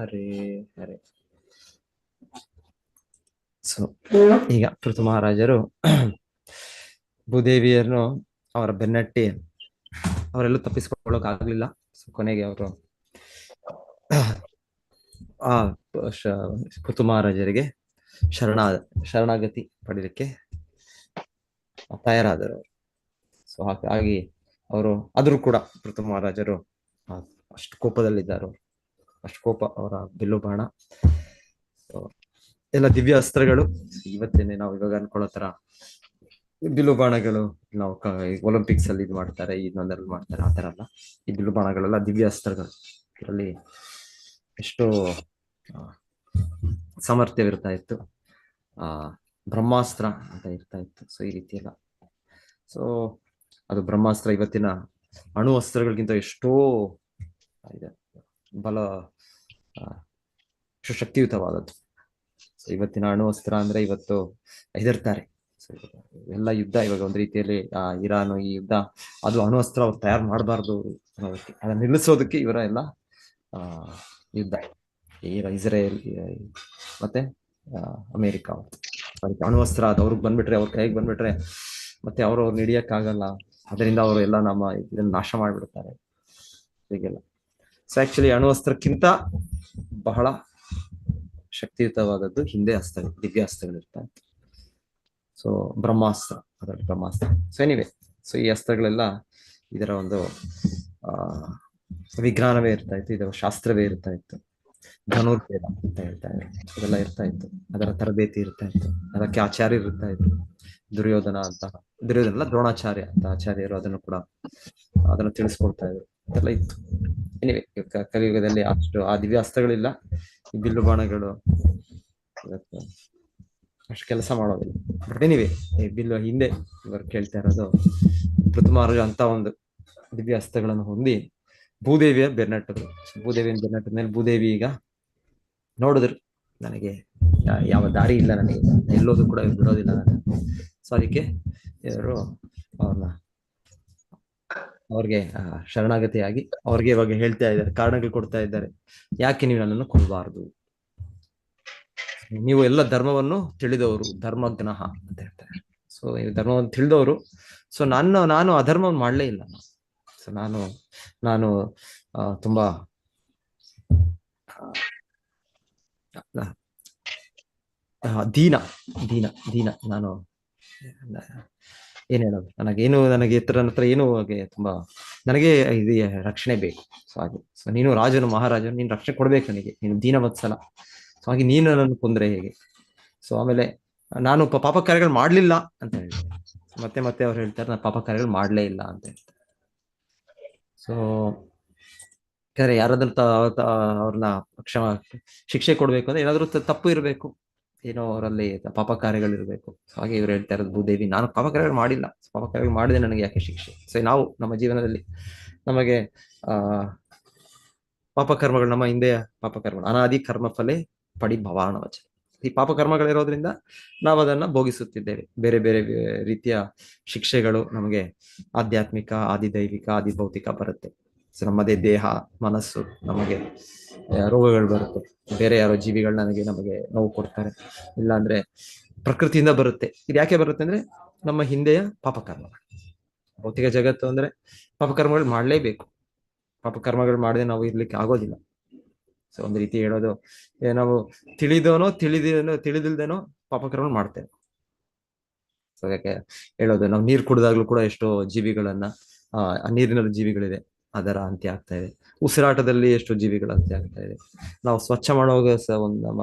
ಹರೇ ಹರೇ. So ಈಗ ಪೃಥು ಮಹಾರಾಜರು ಭೂದೇವಿಯರನ್ನು ಅವರ ಬೆನ್ನಟ್ಟಿ ಅವರೆಲ್ಲೂ ತಪ್ಪಿಸ್ಕೊಳ್ಳೋಕ್ ಆಗ್ಲಿಲ್ಲ. ಸೊ ಕೊನೆಗೆ ಅವರು ಆ ಪೃಥು ಮಹಾರಾಜರಿಗೆ ಶರಣಾಗತಿ ಪಡೀಲಿಕ್ಕೆ ತಯಾರಾದರು. ಸೊ ಹಾಗಾಗಿ ಅವರು ಆದ್ರೂ ಕೂಡ ಪೃಥು ಮಹಾರಾಜರು ಅಷ್ಟು ಕೋಪದಲ್ಲಿದ್ದಾರೆ. ಅಷ್ಟು ಕೋಪ ಅವರ ಬಿಲ್ಲು ಬಾಣ, ಎಲ್ಲ ದಿವ್ಯ ಅಸ್ತ್ರಗಳು. ಇವತ್ತೇನೆ ನಾವು ಇವಾಗ ಅನ್ಕೊಳ್ಳೋ ತರ ಬಿಲ್ಲು ಬಾಣಗಳು ನಾವು ಒಲಿಂಪಿಕ್ಸ್ ಅಲ್ಲಿ ಇದು ಮಾಡ್ತಾರೆ, ಇನ್ನೊಂದರಲ್ಲಿ ಮಾಡ್ತಾರೆ, ಆ ತರ ಅಲ್ಲ. ಈ ಬಿಲ್ಲು ಬಾಣಗಳೆಲ್ಲ ದಿವ್ಯ ಅಸ್ತ್ರಗಳು. ಇದರಲ್ಲಿ ಎಷ್ಟೋ ಸಾಮರ್ಥ್ಯವಿರ್ತಾ ಇತ್ತು. ಬ್ರಹ್ಮಾಸ್ತ್ರ ಅಂತ ಇರ್ತಾ ಇತ್ತು. ಸೊ ಈ ರೀತಿ ಎಲ್ಲ. ಸೊ ಅದು ಬ್ರಹ್ಮಾಸ್ತ್ರ ಇವತ್ತಿನ ಅಣು ಅಸ್ತ್ರಗಳಿಗಿಂತ ಎಷ್ಟೋ ಇದೆ, ಬಲ ಶಕ್ತಿಯುತವಾದದ್ದು. ಸೊ ಇವತ್ತಿನ ಅಣು ಅಸ್ತ್ರ ಅಂದ್ರೆ ಇವತ್ತು ಹೆದರ್ತಾರೆ. ಸೊ ಎಲ್ಲ ಯುದ್ಧ ಇವಾಗ ಒಂದ್ ರೀತಿಯಲ್ಲಿ ಇರಾನ್ ಈ ಯುದ್ಧ, ಅದು ಅಣು ಅಸ್ತ್ರ ಅವ್ರು ತಯಾರು ಮಾಡಬಾರ್ದು ಅನ್ನೋದಕ್ಕೆ, ಅದನ್ನ ನಿಲ್ಲಿಸೋದಕ್ಕೆ ಇವರ ಎಲ್ಲ ಯುದ್ಧ. ಇಸ್ರೇಲ್ ಮತ್ತೆ ಅಮೆರಿಕ ಅಣು ಅಸ್ತ್ರ ಅದು ಅವ್ರಿಗೆ ಬಂದ್ಬಿಟ್ರೆ, ಅವ್ರ ಕೈಗೆ ಬಂದ್ಬಿಟ್ರೆ ಮತ್ತೆ ಅವ್ರನ್ನ ಹಿಡಿಯಕ್ಕಾಗಲ್ಲ. ಅದರಿಂದ ಅವರು ಎಲ್ಲ ನಮ್ಮ ಇದನ್ನ ನಾಶ ಮಾಡ್ಬಿಡ್ತಾರೆ ಹೀಗೆಲ್ಲ. ಸೊ ಆಕ್ಚುಲಿ ಅಣು ಅಸ್ತ್ರಕ್ಕಿಂತ ಬಹಳ ಶಕ್ತಿಯುತವಾದದ್ದು ಹಿಂದೆ ಅಸ್ತ್ರಗಳು, ದಿವ್ಯ ಅಸ್ತ್ರಗಳು ಇರ್ತಾ ಇತ್ತು. ಸೊ ಬ್ರಹ್ಮಾಸ್ತ್ರ, ಅದರಲ್ಲಿ ಬ್ರಹ್ಮಾಸ್ತ್ರ. ಸೊ ಎನಿವೆ, ಸೊ ಈ ಅಸ್ತ್ರಗಳೆಲ್ಲ ಇದರ ಒಂದು ವಿಜ್ಞಾನವೇ ಇರ್ತಾ ಇತ್ತು, ಇದರ ಶಾಸ್ತ್ರವೇ ಇರ್ತಾ ಇತ್ತು. ಧನುರ್ವೇದ ಅಂತ ಹೇಳ್ತಾ ಇದ್ರು, ಅದೆಲ್ಲ ಇರ್ತಾ ಇತ್ತು. ಅದರ ತರಬೇತಿ ಇರ್ತಾ ಇತ್ತು, ಅದಕ್ಕೆ ಆಚಾರ್ಯರು ಇರ್ತಾ ಇದ್ರು. ದುರ್ಯೋಧನ ಅಲ್ಲ, ದ್ರೋಣಾಚಾರ್ಯ ಅಂತ ಆಚಾರ್ಯರು ಅದನ್ನು ತಿಳಿಸ್ಕೊಡ್ತಾ ಇದ್ರು. ಅದೆಲ್ಲ ಇತ್ತು. ಎನಿವೆ, ಕಲಿಯುಗದಲ್ಲಿ ಅಷ್ಟು ಆ ದಿವ್ಯ ಅಸ್ತ್ರಗಳಿಲ್ಲ. ಈ ಬಿಲ್ಲು ಬಾಣಗಳು ಇವತ್ತು ಅಷ್ಟು ಕೆಲಸ ಮಾಡೋದಿಲ್ಲ. ಬಟ್ ಎನಿವೆ, ಈ ಬಿಲ್ಲು ಹಿಂದೆ ಇವರು ಕೇಳ್ತಾ ಇರೋದು ಪೃಥು ಮಹಾರಾಜ ಅಂತ ಒಂದು ದಿವ್ಯ ಅಸ್ತ್ರಗಳನ್ನು ಹೊಂದಿ ಭೂದೇವಿಯ ಬೆನ್ನಟ್ಟರು. ಭೂದೇವಿಯ ಬೆನ್ನಟ್ಟದ ಮೇಲೆ ಭೂದೇವಿ ಈಗ ನೋಡಿದ್ರು, ನನಗೆ ಯಾವ ದಾರಿ ಇಲ್ಲ, ನನಗೆ ಎಲ್ಲೋದು ಕೂಡ ಬಿಡೋದಿಲ್ಲ ನಾನು. ಸೊ ಅದಕ್ಕೆ ಇವರು ಅವ್ರಿಗೆ ಶರಣಾಗತಿಯಾಗಿ ಅವ್ರಿಗೆ ಇವಾಗ ಹೇಳ್ತಾ ಇದ್ದಾರೆ, ಕಾರಣಗಳು ಕೊಡ್ತಾ ಇದ್ದಾರೆ. ಯಾಕೆ ನೀವು ನನ್ನನ್ನು ಕೊಲ್ಲಬಾರದು? ನೀವು ಎಲ್ಲ ಧರ್ಮವನ್ನು ತಿಳಿದವರು, ಧರ್ಮಜ್ಞಃ ಅಂತ ಹೇಳ್ತಾರೆ. ಸೊ ನೀವು ಧರ್ಮವನ್ನು ತಿಳಿದವರು. ಸೊ ನಾನು ಅಧರ್ಮವನ್ನು ಮಾಡಲೇ ಇಲ್ಲ. ಸೊ ನಾನು ತುಂಬಾ ದೀನ. ನಾನು ಏನ್ ಹೇಳೋದು, ನನಗೆ ನನ್ನ ಹತ್ರ ಏನು ತುಂಬಾ ನನಗೆ ಇದು ರಕ್ಷಣೆ ಬೇಕು. ಸೊ ಹಾಗೆ, ಸೊ ನೀನು ರಾಜನು, ಮಹಾರಾಜನು, ನೀನು ರಕ್ಷಣೆ ಕೊಡ್ಬೇಕು ನನಗೆ, ನೀನು ದೀನವತ್ಸಲ. ಸೊ ಹಾಗೆ ನೀನು ನನ್ನನ್ನು ಕೊಂದ್ರೆ ಹೇಗೆ? ಸೊ ಆಮೇಲೆ ನಾನು ಪಾಪ ಕಾರ್ಯಗಳು ಮಾಡ್ಲಿಲ್ಲ ಅಂತ ಹೇಳ್ತಾರೆ. ಮತ್ತೆ ಅವ್ರು ಹೇಳ್ತಾರೆ, ನಾನು ಪಾಪ ಕಾರ್ಯಗಳು ಮಾಡ್ಲೇ ಇಲ್ಲ ಅಂತ ಹೇಳ್ತಾರೆ. ಸೊ ಯಾರಾದ್ರೂ ಅವ್ರನ್ನ ಶಿಕ್ಷೆ ಕೊಡ್ಬೇಕು ಅಂದ್ರೆ ಏನಾದ್ರೂ ತಪ್ಪು ಇರಬೇಕು, ಏನೋ ಅವರಲ್ಲಿ ಪಾಪ ಕಾರ್ಯಗಳಿರ್ಬೇಕು. ಹಾಗೆ ಇವ್ರು ಹೇಳ್ತಾ ಇರೋದು ಭೂದೇವಿ, ನಾನು ಪಾಪ ಕಾರ್ಯಗಳು ಮಾಡಿಲ್ಲ, ಪಾಪ ಕಾರ್ಯಗಳು ಮಾಡಿದೆ, ನನಗೆ ಯಾಕೆ ಶಿಕ್ಷೆ? ಸೊ ನಾವು ನಮ್ಮ ಜೀವನದಲ್ಲಿ ನಮಗೆ ಪಾಪಕರ್ಮಗಳು, ನಮ್ಮ ಹಿಂದೆ ಪಾಪಕರ್ಮಗಳು, ಅನಾದಿ ಕರ್ಮಫಲೆ ಪಡಿ ಭವಾನವಚ. ಈ ಪಾಪಕರ್ಮಗಳಿರೋದ್ರಿಂದ ನಾವು ಅದನ್ನ ಭೋಗಿಸುತ್ತಿದ್ದೇವೆ. ಬೇರೆ ಬೇರೆ ರೀತಿಯ ಶಿಕ್ಷೆಗಳು ನಮಗೆ ಆಧ್ಯಾತ್ಮಿಕ, ಆದಿದೈವಿಕ, ಆದಿಭೌತಿಕ ಬರುತ್ತೆ. ಸೊ ನಮ್ಮದೇ ದೇಹ, ಮನಸ್ಸು, ನಮಗೆ ರೋಗಗಳು ಬರುತ್ತೆ. ಬೇರೆ ಯಾರೋ ಜೀವಿಗಳು ನಮಗೆ ನೋವು ಕೊಡ್ತಾರೆ, ಇಲ್ಲಾಂದ್ರೆ ಪ್ರಕೃತಿಯಿಂದ ಬರುತ್ತೆ. ಇದು ಯಾಕೆ ಬರುತ್ತೆ ಅಂದ್ರೆ ನಮ್ಮ ಹಿಂದೆಯ ಪಾಪಕರ್ಮಗಳು. ಭೌತಿಕ ಜಗತ್ತು ಅಂದ್ರೆ ಪಾಪಕರ್ಮಗಳು ಮಾಡ್ಲೇಬೇಕು. ಪಾಪಕರ್ಮಗಳು ಮಾಡದೆ ನಾವು ಇರ್ಲಿಕ್ಕೆ ಆಗೋದಿಲ್ಲ. ಸೊ ಒಂದು ರೀತಿ ಹೇಳೋದು, ನಾವು ತಿಳಿದಿಲ್ದೇನೋ ಪಾಪಕರ್ಮ ಮಾಡ್ತೇವೆ. ಸೊ ಯಾಕೆ ಹೇಳೋದು, ನಾವು ನೀರು ಕುಡಿದಾಗ್ಲೂ ಕೂಡ ಎಷ್ಟೋ ಜೀವಿಗಳನ್ನ ನೀರಿನಲ್ಲಿ ಜೀವಿಗಳಿದೆ, ಅದರ ಅಂತ್ಯ ಆಗ್ತಾ ಇದೆ. ಉಸಿರಾಟದಲ್ಲಿ ಎಷ್ಟೋ ಜೀವಿಗಳ ಅಂತ್ಯ ಆಗ್ತಾ ಇದೆ. ನಾವು ಸ್ವಚ್ಛ ಮಾಡುವಾಗ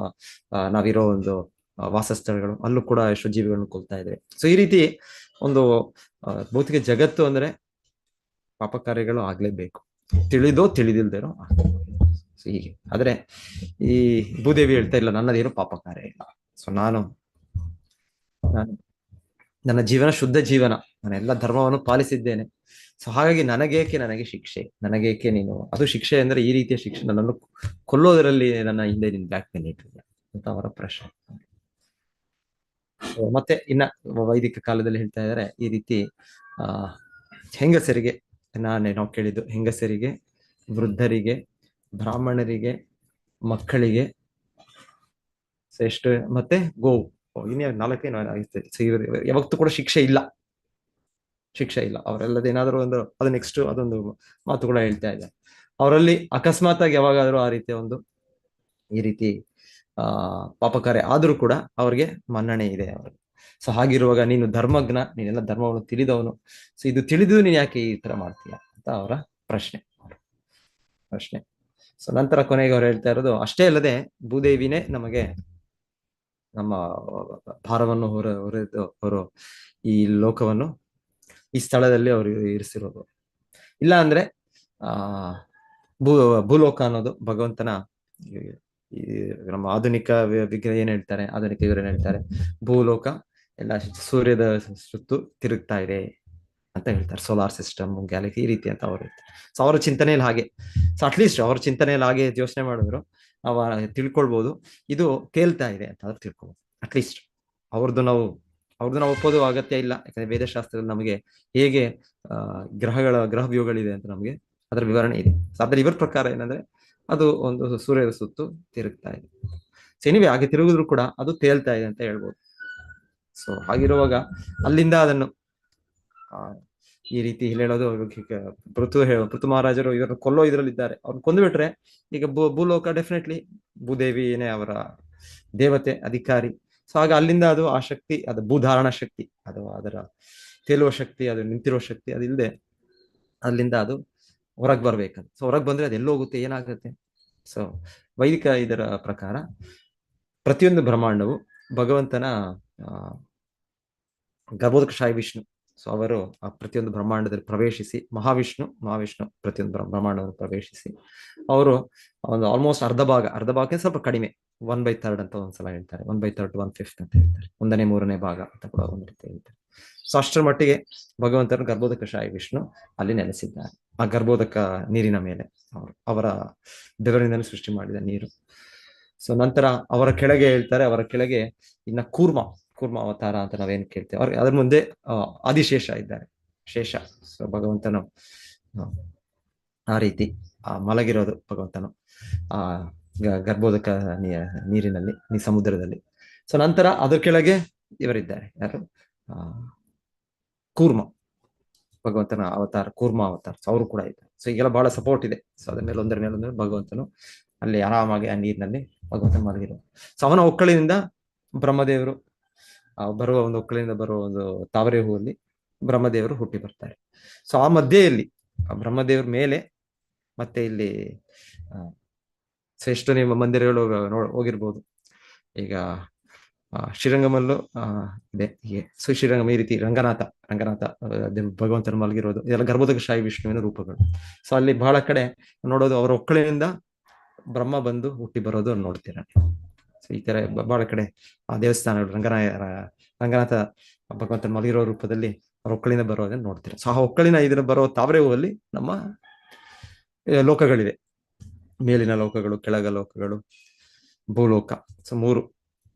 ನಾವಿರೋ ಒಂದು ವಾಸಸ್ಥಳಗಳು, ಅಲ್ಲೂ ಕೂಡ ಎಷ್ಟೋ ಜೀವಿಗಳನ್ನು ಕೊಲ್ತಾ ಇದೆ. ಸೊ ಈ ರೀತಿ ಒಂದು ಭೌತಿಕ ಜಗತ್ತು ಅಂದ್ರೆ ಪಾಪ ಕಾರ್ಯಗಳು ಆಗ್ಲೇಬೇಕು, ತಿಳಿದಿಲ್ದೇನೋ. ಸೊ ಹೀಗೆ. ಆದ್ರೆ ಈ ಭೂದೇವಿ ಹೇಳ್ತಾ ಇಲ್ಲ, ನನ್ನದೇನು ಪಾಪ ಕಾರ್ಯ ಇಲ್ಲ. ಸೊ ನಾನು ನನ್ನ ಜೀವನ ಶುದ್ಧ ಜೀವನ, ನಾನು ಎಲ್ಲ ಧರ್ಮವನ್ನು ಪಾಲಿಸಿದ್ದೇನೆ. ಸೊ ಹಾಗಾಗಿ ನನಗೆ ಶಿಕ್ಷೆ, ನನಗೇಕೆ ನೀನು? ಅದು ಶಿಕ್ಷೆ ಅಂದ್ರೆ ಈ ರೀತಿಯ ಶಿಕ್ಷೆ, ನನ್ನನ್ನು ಕೊಲ್ಲೋದರಲ್ಲಿ ನನ್ನ ಹಿಂದೆ ನೀನು ಬ್ಲಾಕ್ ಮೇಲ್ ಇಟ್ಟಿಲ್ಲ ಅಂತ ಅವರ ಪ್ರಶ್ನೆ. ಮತ್ತೆ ಇನ್ನ ವೈದಿಕ ಕಾಲದಲ್ಲಿ ಹೇಳ್ತಾ ಇದ್ದಾರೆ, ಈ ರೀತಿ ಹೆಂಗಸರಿಗೆ ನಾವು ಕೇಳಿದ್ದು, ಹೆಂಗಸರಿಗೆ, ವೃದ್ಧರಿಗೆ, ಬ್ರಾಹ್ಮಣರಿಗೆ, ಮಕ್ಕಳಿಗೆ ಎಷ್ಟು, ಮತ್ತೆ ಗೋವು, ಇನ್ನು ನಾಲ್ಕೇನು ಆಗುತ್ತೆ. ಯಾವತ್ತೂ ಕೂಡ ಶಿಕ್ಷೆ ಇಲ್ಲ, ಶಿಕ್ಷೆ ಇಲ್ಲ. ಅವರೆಲ್ಲದೇನಾದ್ರೂ ಒಂದು ಅದು ನೆಕ್ಸ್ಟ್ ಅದೊಂದು ಮಾತು ಕೂಡ ಹೇಳ್ತಾ ಇದೆ. ಅವರಲ್ಲಿ ಅಕಸ್ಮಾತ್ ಆಗಿ ಯಾವಾಗಾದ್ರೂ ಆ ರೀತಿಯ ಒಂದು ಈ ರೀತಿ ಪಾಪಕಾರ್ಯ ಆದ್ರೂ ಕೂಡ ಅವ್ರಿಗೆ ಮನ್ನಣೆ ಇದೆ ಅವ್ರಿಗೆ. ಸೊ ಹಾಗಿರುವಾಗ ನೀನು ಧರ್ಮಜ್ಞ, ನೀನೆಲ್ಲ ಧರ್ಮವನ್ನು ತಿಳಿದವನು, ಸೊ ಇದು ತಿಳಿದು ನೀನು ಯಾಕೆ ಈ ತರ ಮಾಡ್ತೀಯ ಅಂತ ಅವರ ಪ್ರಶ್ನೆ. ಪ್ರಶ್ನೆ. ಸೊ ನಂತರ ಕೊನೆಗೆ ಅವ್ರು ಹೇಳ್ತಾ ಇರೋದು, ಅಷ್ಟೇ ಅಲ್ಲದೆ ಭೂದೇವಿನೇ ನಮಗೆ ನಮ್ಮ ಭಾರವನ್ನು ಹೊರೆದು ಅವರು ಈ ಲೋಕವನ್ನು ಈ ಸ್ಥಳದಲ್ಲಿ ಅವರು ಇರಿಸಿರೋದು. ಇಲ್ಲ ಅಂದ್ರೆ ಆ ಭೂಲೋಕ ಅನ್ನೋದು ಭಗವಂತನ ಈ ನಮ್ಮ ಆಧುನಿಕ ವಿಗ್ರಹ ಏನ್ ಹೇಳ್ತಾರೆ, ಆಧುನಿಕ ಇವರು ಏನ್ ಹೇಳ್ತಾರೆ, ಭೂಲೋಕ ಎಲ್ಲ ಸೂರ್ಯದ ಸುತ್ತು ತಿರುಗ್ತಾ ಇದೆ ಅಂತ ಹೇಳ್ತಾರೆ. ಸೋಲಾರ್ ಸಿಸ್ಟಮ್, ಗ್ಯಾಲಕ್ಸಿ ಈ ರೀತಿ ಅಂತ ಅವ್ರು ಹೇಳ್ತಾರೆ. ಸೊ ಅವರ ಚಿಂತನೆಯಲ್ಲಿ ಹಾಗೆ, ಸೊ ಅಟ್ಲೀಸ್ಟ್ ಅವ್ರ ಚಿಂತನೆಯಲ್ಲಿ ಹಾಗೆ ಯೋಚನೆ ಮಾಡಿದ್ರು ನಾವು ತಿಳ್ಕೊಳ್ಬಹುದು, ಇದು ತೇಲ್ತಾ ಇದೆ ಅಂತ ಆದ್ರೂ ತಿಳ್ಕೊಬಹುದು. ಅಟ್ಲೀಸ್ಟ್ ಅವ್ರದ್ದು ನಾವು ಒಪ್ಪೋದು ಅಗತ್ಯ ಇಲ್ಲ, ಯಾಕಂದ್ರೆ ವೇದಶಾಸ್ತ್ರದಲ್ಲಿ ನಮಗೆ ಹೇಗೆ ಗ್ರಹ ವ್ಯೂಹಗಳಿದೆ ಅಂತ ನಮಗೆ ಅದರ ವಿವರಣೆ ಇದೆ. ಆದ್ರೆ ಇವರ ಪ್ರಕಾರ ಏನಂದ್ರೆ ಅದು ಒಂದು ಸೂರ್ಯದ ಸುತ್ತು ತಿರುಗ್ತಾ ಇದೆ. ಸೊ ಎನಿವೆ ಹಾಗೆ ತಿರುಗಿದ್ರು ಕೂಡ ಅದು ತೇಲ್ತಾ ಇದೆ ಅಂತ ಹೇಳ್ಬೋದು. ಸೊ ಹಾಗಿರುವಾಗ ಅಲ್ಲಿಂದ ಅದನ್ನು ಈ ರೀತಿ ಹೇಳೋದು, ಪೃಥು ಮಹಾರಾಜರು ಇವರು ಕೊಲ್ಲೋ ಇದ್ರಲ್ಲಿದ್ದಾರೆ, ಅವ್ರನ್ನ ಕೊಂದು ಬಿಟ್ರೆ ಈಗ ಭೂಲೋಕ ಡೆಫಿನೆಟ್ಲಿ ಭೂದೇವಿನೇ ಅವರ ದೇವತೆ, ಅಧಿಕಾರಿ. ಸೊ ಹಾಗ ಅಲ್ಲಿಂದ ಅದು ಆ ಶಕ್ತಿ, ಅದು ಭೂಧಾರಣ ಶಕ್ತಿ, ಅದು ಅದರ ತೇಲುವ ಶಕ್ತಿ, ಅದು ನಿಂತಿರುವ ಶಕ್ತಿ, ಅದಿಲ್ಲದೆ ಅಲ್ಲಿಂದ ಅದು ಹೊರಗೆ ಬರ್ಬೇಕದು. ಸೊ ಹೊರಗೆ ಬಂದ್ರೆ ಅದೆಲ್ಲ ಹೋಗುತ್ತೆ, ಏನಾಗುತ್ತೆ. ಸೊ ವೈದಿಕ ಇದರ ಪ್ರಕಾರ ಪ್ರತಿಯೊಂದು ಬ್ರಹ್ಮಾಂಡವು ಭಗವಂತನ ಗರ್ಭೋದಕಶಾಹಿ ವಿಷ್ಣು. ಸೊ ಅವರು ಆ ಪ್ರತಿಯೊಂದು ಬ್ರಹ್ಮಾಂಡದಲ್ಲಿ ಪ್ರವೇಶಿಸಿ, ಮಹಾವಿಷ್ಣು ಪ್ರತಿಯೊಂದು ಬ್ರಹ್ಮಾಂಡವನ್ನು ಪ್ರವೇಶಿಸಿ ಅವರು ಒಂದು ಆಲ್ಮೋಸ್ಟ್ ಅರ್ಧ ಭಾಗಕ್ಕೆ ಸ್ವಲ್ಪ ಕಡಿಮೆ, 1/3 ಅಂತ ಒಂದ್ಸಲ ಹೇಳ್ತಾರೆ, 1/3 to 1/5 ಅಂತ ಹೇಳ್ತಾರೆ, 1/3 ಭಾಗ ಅಂತ ಕೂಡ ಒಂದು ರೀತಿ ಹೇಳ್ತಾರೆ. ಸೊ ಅಷ್ಟರ ಮಟ್ಟಿಗೆ ಭಗವಂತನ ಗರ್ಭೋದಕಶಾಹಿ ವಿಷ್ಣು ಅಲ್ಲಿ ನೆಲೆಸಿದ್ದಾರೆ, ಆ ಗರ್ಭೋದಕ ನೀರಿನ ಮೇಲೆ, ಅವರ ಬೆವರಿನಲ್ಲಿ ಸೃಷ್ಟಿ ಮಾಡಿದ ನೀರು. ಸೊ ನಂತರ ಅವರ ಕೆಳಗೆ ಹೇಳ್ತಾರೆ, ಅವರ ಕೆಳಗೆ ಇನ್ನ ಕೂರ್ಮ ಅವತಾರ ಅಂತ ನಾವೇನ್ ಕೇಳ್ತೇವೆ, ಅವ್ರಿಗೆ ಅದ್ರ ಮುಂದೆ ಆದಿಶೇಷ ಇದ್ದಾರೆ, ಶೇಷ. ಸೊ ಭಗವಂತನು ಆ ರೀತಿ ಮಲಗಿರೋದು ಭಗವಂತನು ಆ ಗರ್ಭೋದಕ ನೀರಿನಲ್ಲಿ, ಸಮುದ್ರದಲ್ಲಿ. ಸೊ ನಂತರ ಅದ್ರ ಕೆಳಗೆ ಇವರಿದ್ದಾರೆ, ಯಾರು ಕೂರ್ಮ, ಭಗವಂತನ ಅವತಾರ ಕೂರ್ಮ ಅವತಾರ. ಸೊ ಅವರು ಕೂಡ ಇದ್ದಾರೆ. ಸೊ ಈಗೆಲ್ಲ ಬಹಳ ಸಪೋರ್ಟ್ ಇದೆ. ಸೊ ಅದ್ರ ಮೇಲೆ ಒಂದರ ಭಗವಂತನು ಅಲ್ಲಿ ಆರಾಮಾಗಿ ಆ ನೀರಿನಲ್ಲಿ ಭಗವಂತನ ಮಲಗಿರೋದು. ಸೊ ಅವನ ಒಕ್ಕಳಿನಿಂದ ಬ್ರಹ್ಮದೇವರು ಬರುವ ಒಂದು ಒಕ್ಕಳಿಂದ ಬರುವ ಒಂದು ತಾವರೆ ಹೂವಲ್ಲಿ ಬ್ರಹ್ಮದೇವರು ಹುಟ್ಟಿ ಬರ್ತಾರೆ. ಸೊ ಆ ಮಧ್ಯೆಯಲ್ಲಿ ಬ್ರಹ್ಮದೇವ್ರ ಮೇಲೆ ಮತ್ತೆ ಇಲ್ಲಿ ಶ್ರೇಷ್ಠ ನಿಮ್ಮ ಮಂದಿರಗಳು ಹೋಗಿರ್ಬೋದು. ಈಗ ಶ್ರೀರಂಗಮಲ್ಲೂ ಇದೆ ಹೀಗೆ. ಸೊ ಶ್ರೀರಂಗಮ ಈ ರೀತಿ ರಂಗನಾಥ ಭಗವಂತನ ಮಲಗಿರೋದು, ಇದೆಲ್ಲ ಗರ್ಭೋದಕಶಾಹಿ ವಿಷ್ಣುವಿನ ರೂಪಗಳು. ಸೊ ಅಲ್ಲಿ ಬಹಳ ಕಡೆ ನೋಡೋದು ಅವರ ಒಕ್ಕಳಿನಿಂದ ಬ್ರಹ್ಮ ಬಂದು ಹುಟ್ಟಿ ಬರೋದು ನೋಡ್ತೀರ. ಸೊ ಈ ತರ ಬಹಳ ಕಡೆ ಆ ದೇವಸ್ಥಾನಗಳು ರಂಗನಾಥ ಭಗವಂತನ ಮಲಗಿರೋ ರೂಪದಲ್ಲಿ ಅವ್ರ ಒಕ್ಕಳಿಂದ ಬರೋದನ್ನ ನೋಡ್ತೀರ. ಸೊ ಆ ಒಕ್ಕಳಿನ ಇದನ್ನ ಬರೋ ತಾವರೆ ಹೂವಲ್ಲಿ ನಮ್ಮ ಲೋಕಗಳಿದೆ, ಮೇಲಿನ ಲೋಕಗಳು, ಕೆಳಗ ಲೋಕಗಳು, ಭೂಲೋಕ. ಸೊ 3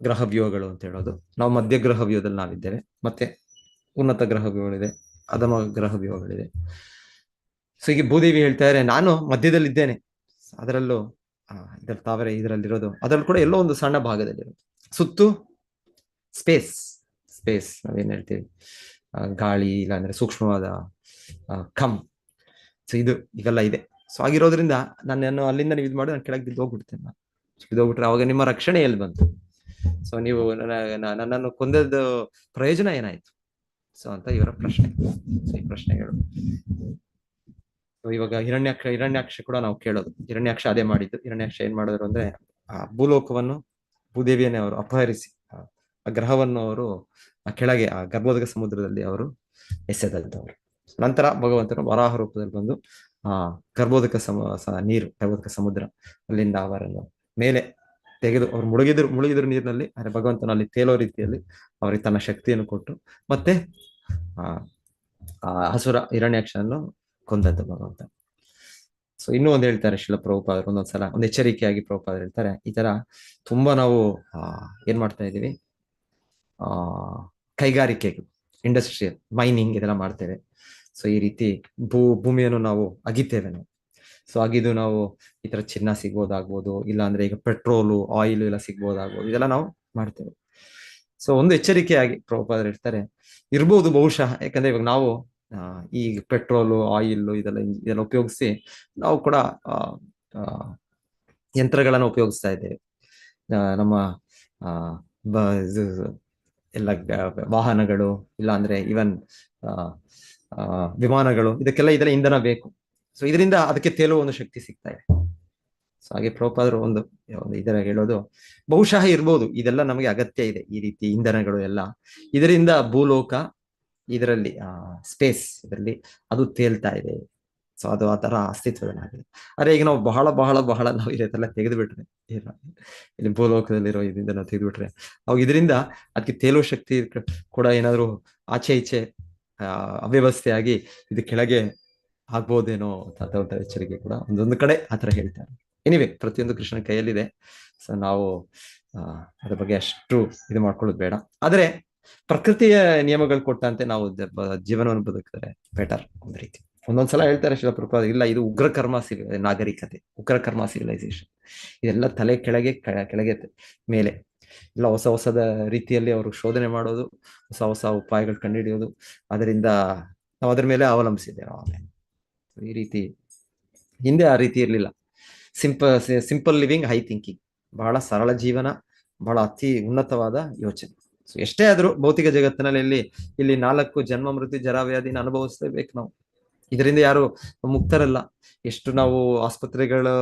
ಗ್ರಹ ವ್ಯೂಹಗಳು ಅಂತ ಹೇಳೋದು. ನಾವು ಮಧ್ಯ ಗ್ರಹ ವ್ಯೂಹದಲ್ಲಿ ನಾವಿದ್ದೇವೆ, ಮತ್ತೆ ಉನ್ನತ ಗ್ರಹ ವ್ಯೂಹಗಳಿದೆ, ಅಧಮ ಗ್ರಹ ವ್ಯೂಹಗಳಿದೆ. ಸೊ ಈಗ ಭೂದೇವಿ ಹೇಳ್ತಾ ಇದ್ದಾರೆ, ನಾನು ಮಧ್ಯದಲ್ಲಿದ್ದೇನೆ, ಅದರಲ್ಲೂ ಇದರ ತಾವರೆ ಇದರಲ್ಲಿರೋದು, ಅದರಲ್ಲಿ ಕೂಡ ಎಲ್ಲೋ ಒಂದು ಸಣ್ಣ ಭಾಗದಲ್ಲಿರೋದು, ಸುತ್ತು ಸ್ಪೇಸ್ ನಾವೇನ್ ಹೇಳ್ತೀವಿ, ಗಾಳಿ, ಇಲ್ಲಾಂದ್ರೆ ಸೂಕ್ಷ್ಮವಾದ ಖಮ್. ಸೊ ಇವೆಲ್ಲ ಇದೆ. ಸೊ ಆಗಿರೋದ್ರಿಂದ ನನ್ನನ್ನು ಅಲ್ಲಿಂದ ನೀವು ಇದು ಮಾಡಿ ನಾನು ಕೆಳಗೆ ಬಿದ್ದೋಗ್ಬಿಡ್ತೇನೆ. ನಾನು ಬಿದ್ದೋಗ್ಬಿಟ್ರೆ ಅವಾಗ ನಿಮ್ಮ ರಕ್ಷಣೆ ಎಲ್ಲಿ ಬಂತು? ಸೊ ನೀವು ನನ್ನನ್ನು ಕೊಂದದ್ದು ಪ್ರಯೋಜನ ಏನಾಯ್ತು? ಸೊ ಅಂತ ಇವರ ಪ್ರಶ್ನೆ. ಸೊ ಈ ಪ್ರಶ್ನೆಗಳು ಇವಾಗ ಹಿರಣ್ಯಾಕ್ಷ ಕೂಡ ನಾವು ಕೇಳೋದು. ಹಿರಣ್ಯಾಕ್ಷ ಅದೇ ಮಾಡಿದ್ದು. ಹಿರಣ್ಯಾಕ್ಷ ಏನ್ ಮಾಡಿದ್ರು ಅಂದ್ರೆ ಆ ಭೂಲೋಕವನ್ನು, ಭೂದೇವಿಯನ್ನೇ ಅವರು ಅಪಹರಿಸಿ ಆ ಗ್ರಹವನ್ನು ಅವರು ಕೆಳಗೆ ಆ ಗರ್ಭೋದಕ ಸಮುದ್ರದಲ್ಲಿ ಅವರು ಎಸೆದವರು. ನಂತರ ಭಗವಂತನು ವರಾಹ ರೂಪದಲ್ಲಿ ಬಂದು ಆ ಗರ್ಭೋದಕ ಗರ್ಭೋದಕ ಸಮುದ್ರ ಅಲ್ಲಿಂದ ಅವರನ್ನು ಮೇಲೆ ತೆಗೆದು ಅವ್ರು ಮುಳುಗಿದ್ರು ನೀರಿನಲ್ಲಿ. ಆದರೆ ಭಗವಂತನ ಅಲ್ಲಿ ತೇಲೋ ರೀತಿಯಲ್ಲಿ ಅವರಿಗೆ ತನ್ನ ಶಕ್ತಿಯನ್ನು ಕೊಟ್ಟು ಮತ್ತೆ ಆ ಹಸುರ ಹಿರಣ್ಯಾಕ್ಷನನ್ನು ಕೊಂದದ್ದು ಭಗವಂತ. ಸೊ ಇನ್ನೂ ಒಂದು ಹೇಳ್ತಾರೆ ಶಿಲ ಪ್ರಭುಪಾದರು, ಒಂದೊಂದ್ಸಲ ಒಂದು ಎಚ್ಚರಿಕೆಯಾಗಿ ಪ್ರಭುಪಾದರು ಹೇಳ್ತಾರೆ, ಈ ತರ ತುಂಬಾ ನಾವು ಏನ್ ಮಾಡ್ತಾ ಇದೀವಿ, ಕೈಗಾರಿಕೆಗಳು, ಇಂಡಸ್ಟ್ರಿಯಲ್ ಮೈನಿಂಗ್ ಇದೆಲ್ಲ ಮಾಡ್ತೇವೆ. ಸೊ ಈ ರೀತಿ ಭೂಮಿಯನ್ನು ನಾವು ಅಗಿತೇವೆ ನಾವು. ಸೊ ಆಗಿದ್ದು ನಾವು ಈ ತರ ಚಿನ್ನ ಸಿಗ್ಬೋದಾಗ್ಬೋದು, ಇಲ್ಲ ಅಂದ್ರೆ ಈಗ ಪೆಟ್ರೋಲು ಆಯಿಲ್ ಎಲ್ಲ ಸಿಗ್ಬೋದಾಗ್ಬೋದು, ಇದೆಲ್ಲ ನಾವು ಮಾಡ್ತೇವೆ. ಸೊ ಒಂದು ಎಚ್ಚರಿಕೆಯಾಗಿ ಪ್ರಭುಪಾದರು ಇರ್ತಾರೆ, ಇರ್ಬೋದು ಬಹುಶಃ, ಯಾಕಂದ್ರೆ ಇವಾಗ ನಾವು ಈ ಪೆಟ್ರೋಲು ಆಯಿಲ್ ಇದೆಲ್ಲ ಉಪಯೋಗಿಸಿ ನಾವು ಕೂಡ ಆ, ಆ, ಯಂತ್ರಗಳನ್ನು ಉಪಯೋಗಿಸ್ತಾ ಇದ್ದೇವೆ. ನಮ್ಮ ಆ, ಇದು ಎಲ್ಲ ವಾಹನಗಳು, ಇಲ್ಲ ಅಂದ್ರೆ ಇವನ್ ವಿಮಾನಗಳು, ಇದೆಲ್ಲ ಇಂಧನ ಬೇಕು. ಸೊ ಇದರಿಂದ ಅದಕ್ಕೆ ತೇಲುವ ಒಂದು ಶಕ್ತಿ ಸಿಗ್ತಾ ಇದೆ. ಸೊ ಹಾಗೆ ಪ್ರಭುಪಾದರು ಒಂದು ಇದರ ಹೇಳೋದು, ಬಹುಶಃ ಇರ್ಬೋದು, ಇದೆಲ್ಲ ನಮಗೆ ಅಗತ್ಯ ಇದೆ, ಈ ರೀತಿ ಇಂಧನಗಳು ಎಲ್ಲ. ಇದರಿಂದ ಭೂಲೋಕ ಇದರಲ್ಲಿ ಸ್ಪೇಸ್ ಇದರಲ್ಲಿ ಅದು ತೇಲ್ತಾ ಇದೆ. ಸೊ ಅದು ಆ ತರ ಅಸ್ತಿತ್ವದಲ್ಲಾಗಿದೆ. ಆದ್ರೆ ಈಗ ನಾವು ಬಹಳ ಬಹಳ ಬಹಳ ನಾವು ಇದೆಲ್ಲ ತೆಗೆದು ಬಿಟ್ರೆ, ಇಲ್ಲಿ ಭೂಲೋಕದಲ್ಲಿರೋ ಇದರಿಂದ ನಾವು ತೆಗೆದು ಅವಾಗ ಇದರಿಂದ ಅದಕ್ಕೆ ತೇಲುವ ಶಕ್ತಿ ಕೂಡ ಏನಾದ್ರು ಆಚೆ ಈಚೆ ಅವ್ಯವಸ್ಥೆಯಾಗಿ ಇದು ಕೆಳಗೆ ಆಗ್ಬೋದೇನೋ ಅಂತ ಎಚ್ಚರಿಕೆ ಕೂಡ ಒಂದೊಂದು ಕಡೆ ಆತರ ಹೇಳ್ತಾರೆ. ಎನಿವೆ, ಪ್ರತಿಯೊಂದು ಕೃಷ್ಣನ ಕೈಯಲ್ಲಿದೆ. ಸೊ ನಾವು ಅದ್ರ ಬಗ್ಗೆ ಅಷ್ಟು ಇದು ಮಾಡ್ಕೊಳ್ಳೋದು ಬೇಡ. ಆದ್ರೆ ಪ್ರಕೃತಿಯ ನಿಯಮಗಳು ಕೊಟ್ಟಂತೆ ನಾವು ಜೀವನವನ್ನು ಬದುಕಿದ್ರೆ ಬೆಟರ್ ಒಂದು ರೀತಿ. ಒಂದೊಂದ್ಸಲ ಹೇಳ್ತಾರೆ ಶಿಲ ಪ್ರಭುಪಾದ, ಇಲ್ಲ ಇದು ಉಗ್ರ ಕರ್ಮ ನಾಗರಿಕತೆ, ಉಗ್ರ ಕರ್ಮ ಸಿವಿಲೈಸೇಷನ್, ಇದೆಲ್ಲ ತಲೆ ಕೆಳಗೆ ಮೇಲೆ ಇಲ್ಲ ಹೊಸ ಹೊಸದ ರೀತಿಯಲ್ಲಿ ಅವರು ಶೋಧನೆ ಮಾಡೋದು, ಹೊಸ ಹೊಸ ಉಪಾಯಗಳು ಕಂಡುಹಿಡಿಯೋದು, ಅದರಿಂದ ನಾವು ಅದ್ರ ಮೇಲೆ ಅವಲಂಬಿಸಿದ್ದೇವೆ ಆಮೇಲೆ. ಈ ರೀತಿ ಹಿಂದೆ ಆ ರೀತಿ ಇರಲಿಲ್ಲ. ಸಿಂಪಲ್ ಲಿವಿಂಗ್, ಹೈ ಥಿಂಕಿಂಗ್, ಬಹಳ ಸರಳ ಜೀವನ, ಬಹಳ ಅತಿ ಉನ್ನತವಾದ ಯೋಚನೆ. ಸೊ ಎಷ್ಟೇ ಆದ್ರೂ ಭೌತಿಕ ಜಗತ್ತಿನಲ್ಲಿ ಇಲ್ಲಿ 4 ಜನ್ಮ ಮೃತ್ಯು ಜರಾವ್ಯಾಧಿನ ಅನುಭವಿಸ್ಲೇಬೇಕು ನಾವು. ಇದರಿಂದ ಯಾರು ಮುಕ್ತರಲ್ಲ. ಎಷ್ಟು ನಾವು ಆಸ್ಪತ್ರೆಗಳು